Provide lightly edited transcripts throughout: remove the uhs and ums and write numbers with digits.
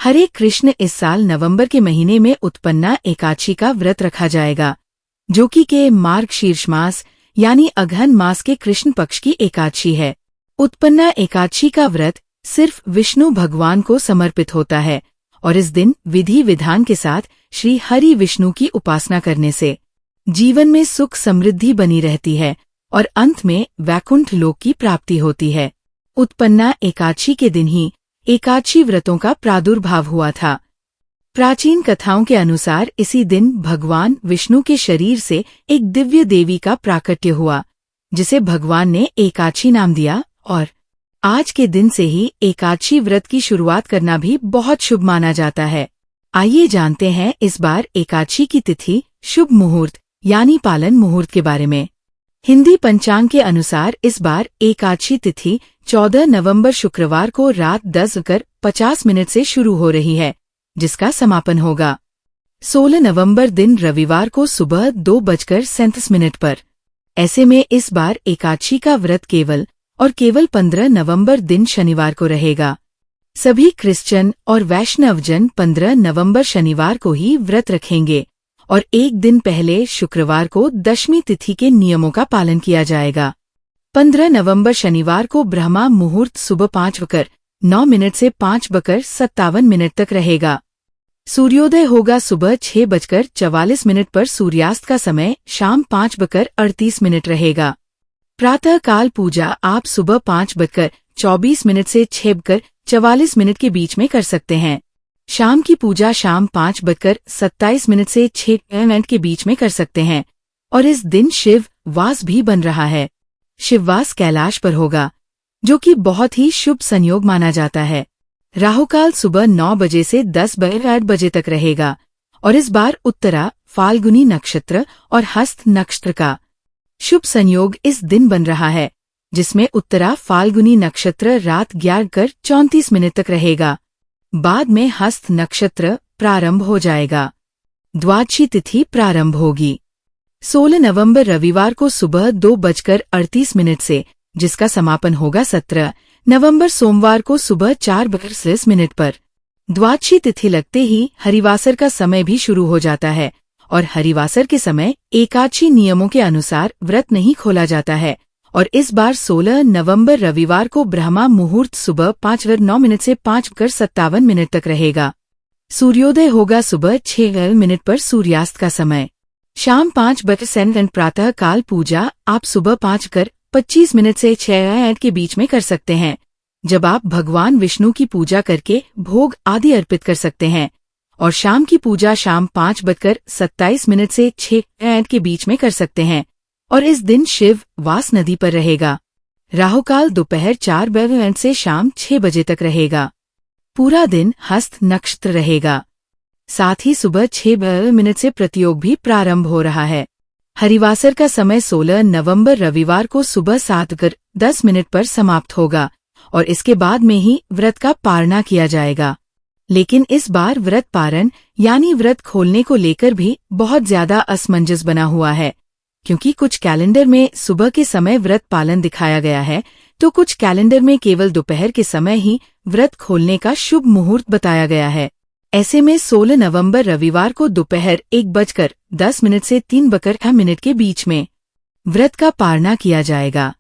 हरे कृष्ण, इस साल नवंबर के महीने में उत्पन्ना एकादशी का व्रत रखा जाएगा, जो कि के मार्गशीर्ष मास यानी अगहन मास के कृष्ण पक्ष की एकादशी है। उत्पन्ना एकादशी का व्रत सिर्फ विष्णु भगवान को समर्पित होता है और इस दिन विधि विधान के साथ श्री हरि विष्णु की उपासना करने से जीवन में सुख समृद्धि बनी रहती है और अंत में वैकुंठ लोक की प्राप्ति होती है। उत्पन्ना एकादशी के दिन ही एकादशी व्रतों का प्रादुर्भाव हुआ था। प्राचीन कथाओं के अनुसार इसी दिन भगवान विष्णु के शरीर से एक दिव्य देवी का प्राकट्य हुआ, जिसे भगवान ने एकादशी नाम दिया और आज के दिन से ही एकादशी व्रत की शुरुआत करना भी बहुत शुभ माना जाता है। आइए जानते हैं इस बार एकादशी की तिथि, शुभ मुहूर्त यानी पालन मुहूर्त के बारे में। हिंदी पंचांग के अनुसार इस बार एकादशी तिथि 14 नवंबर शुक्रवार को रात 10:50 से शुरू हो रही है, जिसका समापन होगा 16 नवंबर दिन रविवार को सुबह 2:37 पर। ऐसे में इस बार एकादशी का व्रत केवल 15 नवंबर दिन शनिवार को रहेगा। सभी क्रिश्चियन और वैष्णवजन 15 नवंबर शनिवार को ही व्रत रखेंगे और एक दिन पहले शुक्रवार को दशमी तिथि के नियमों का पालन किया जाएगा। 15 नवंबर शनिवार को ब्रह्मा मुहूर्त सुबह 5:09 से 5:57 तक रहेगा। सूर्योदय होगा सुबह 6:44 पर। सूर्यास्त का समय शाम 5:38 रहेगा। प्रातः काल पूजा आप सुबह 5:24 से 6:44 के बीच में कर सकते हैं। शाम की पूजा शाम 5:27 से 6 के बीच में कर सकते हैं और इस दिन शिव वास भी बन रहा है। शिववास कैलाश पर होगा, जो कि बहुत ही शुभ संयोग माना जाता है। राहुकाल सुबह 9 बजे से 10:08 बजे तक रहेगा और इस बार उत्तरा, फाल्गुनी नक्षत्र और हस्त नक्षत्र का शुभ संयोग इस दिन बन रहा है, जिसमें उत्तरा फाल्गुनी नक्षत्र रात 11:34 तक रहेगा। बाद में हस्त नक्षत्र प्रारंभ हो जाएगा। द्वादशी तिथि प्रारंभ होगी 16 नवंबर रविवार को सुबह 2:38 से, जिसका समापन होगा 17 नवंबर सोमवार को सुबह 4:30 पर। द्वादशी तिथि लगते ही हरिवासर का समय भी शुरू हो जाता है और हरिवासर के समय एकादशी नियमों के अनुसार व्रत नहीं खोला जाता है और इस बार 16 नवंबर रविवार को ब्रह्मा मुहूर्त सुबह 5:09 से 5:57 तक रहेगा। सूर्योदय होगा सुबह 6 पर। सूर्यास्त का समय शाम 5:07। प्रातः काल पूजा आप सुबह 5:25 से 6 के बीच में कर सकते हैं, जब आप भगवान विष्णु की पूजा करके भोग आदि अर्पित कर सकते हैं और शाम की पूजा शाम 5:27 से 6 के बीच में कर सकते हैं और इस दिन शिव वास नदी पर रहेगा। राहुकाल दोपहर 4 से शाम 6 बजे तक रहेगा। पूरा दिन हस्त नक्षत्र रहेगा। साथ ही सुबह 6 से प्रतियोग भी प्रारंभ हो रहा है। हरिवासर का समय 16 नवंबर रविवार को सुबह 7:10 पर समाप्त होगा और इसके बाद में ही व्रत का पारणा किया जाएगा। लेकिन इस बार व्रत पारण यानी व्रत खोलने को लेकर भी बहुत ज्यादा असमंजस बना हुआ है, क्योंकि कुछ कैलेंडर में सुबह के समय व्रत पालन दिखाया गया है, तो कुछ कैलेंडर में केवल दोपहर के समय ही व्रत खोलने का शुभ मुहूर्त बताया गया है। ऐसे में 16 नवंबर रविवार को दोपहर 1:10 से 3:00 के बीच में व्रत का पारणा किया जाएगा।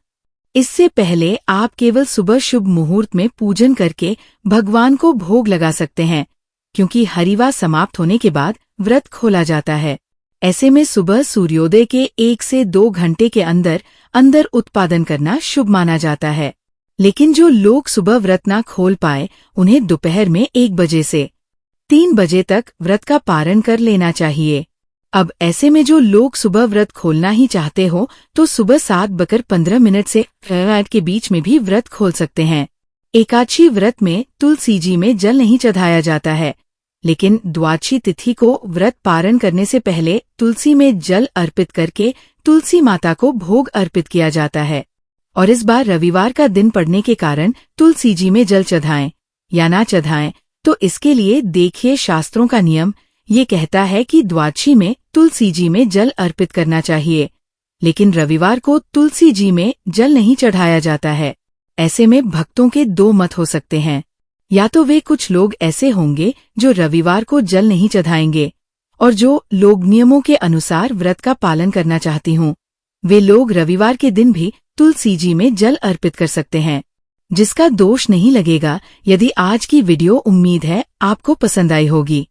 इससे पहले आप केवल सुबह शुभ मुहूर्त में पूजन करके भगवान को भोग लगा सकते हैं, क्योंकि हरिवास समाप्त होने के बाद व्रत खोला जाता है। ऐसे में सुबह सूर्योदय के 1 से 2 घंटे के अंदर उत्पादन करना शुभ माना जाता है। लेकिन जो लोग सुबह व्रत ना खोल पाए, उन्हें दोपहर में 1 बजे से 3 बजे तक व्रत का पारण कर लेना चाहिए। अब ऐसे में जो लोग सुबह व्रत खोलना ही चाहते हो, तो सुबह 7:15 से 8 के बीच में भी व्रत खोल सकते हैं। एकादशी व्रत में तुलसी जी में जल नहीं चढ़ाया जाता है, लेकिन द्वादशी तिथि को व्रत पारण करने से पहले तुलसी में जल अर्पित करके तुलसी माता को भोग अर्पित किया जाता है। और इस बार रविवार का दिन पड़ने के कारण तुलसी जी में जल चढ़ाएं या ना चढ़ाएं, तो इसके लिए देखिए शास्त्रों का नियम ये कहता है कि द्वादशी में तुलसी जी में जल अर्पित करना चाहिए, लेकिन रविवार को तुलसी जी में जल नहीं चढ़ाया जाता है। ऐसे में भक्तों के 2 मत हो सकते हैं। या तो वे कुछ लोग ऐसे होंगे जो रविवार को जल नहीं चढ़ाएंगे, और जो लोग नियमों के अनुसार व्रत का पालन करना चाहती हूँ, वे लोग रविवार के दिन भी तुलसी जी में जल अर्पित कर सकते हैं, जिसका दोष नहीं लगेगा। यदि आज की वीडियो उम्मीद है आपको पसंद आई होगी।